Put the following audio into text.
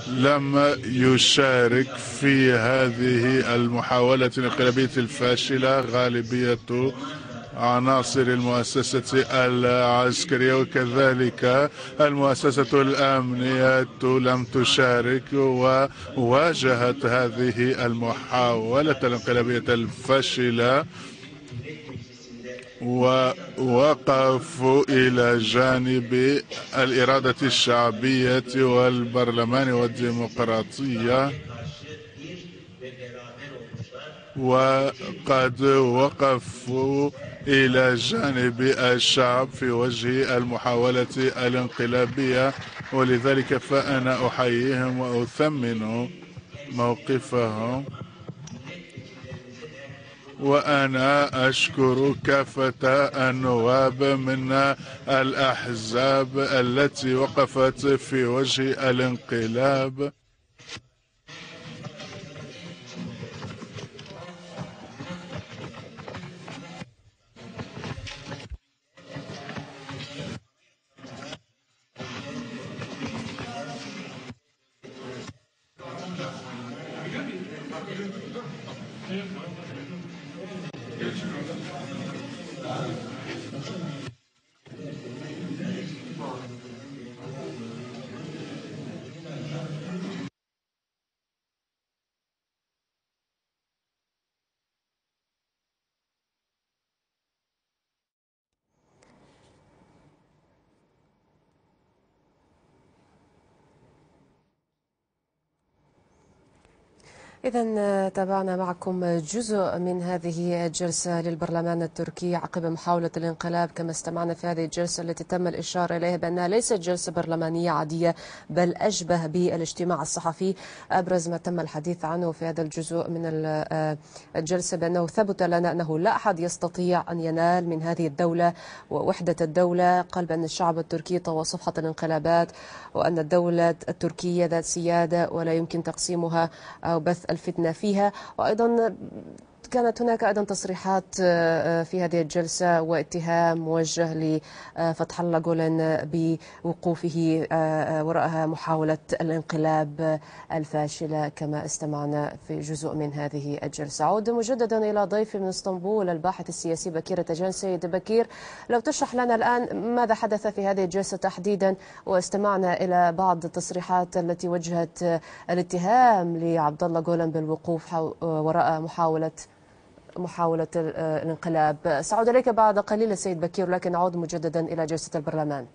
لم يشارك في هذه المحاولة الانقلابية الفاشلة غالبية عناصر المؤسسة العسكرية، وكذلك المؤسسة الأمنية لم تشارك، وواجهت هذه المحاولة الانقلابية الفاشلة ووقفوا إلى جانب الإرادة الشعبية والبرلمان والديمقراطية، وقد وقفوا إلى جانب الشعب في وجه المحاولة الانقلابية، ولذلك فأنا أحييهم وأثمن موقفهم. وأنا أشكر كافة النواب من الأحزاب التي وقفت في وجه الانقلاب. إذا تابعنا معكم جزء من هذه الجلسة للبرلمان التركي عقب محاولة الانقلاب، كما استمعنا في هذه الجلسة التي تم الإشارة إليها بأنها ليست جلسة برلمانية عادية بل أشبه بالاجتماع الصحفي. أبرز ما تم الحديث عنه في هذا الجزء من الجلسة بأنه ثبت لنا أنه لا أحد يستطيع أن ينال من هذه الدولة ووحدة الدولة. قال بأن الشعب التركي طوى صفحة الانقلابات، وأن الدولة التركية ذات سيادة ولا يمكن تقسيمها أو بث الفتنة فيها. وأيضا كانت هناك أيضا تصريحات في هذه الجلسة واتهام موجه لفتح الله جولان بوقوفه وراء محاولة الانقلاب الفاشلة، كما استمعنا في جزء من هذه الجلسة. أعود مجددا إلى ضيفي من اسطنبول الباحث السياسي بكير تجان. سيد بكير، لو تشرح لنا الآن ماذا حدث في هذه الجلسة تحديدا، واستمعنا إلى بعض التصريحات التي وجهت الاتهام لعبد الله جولان بالوقوف وراء محاولة الانقلاب. سأعود إليك بعد قليل سيد بكير، لكن أعود مجددا إلى جلسة البرلمان.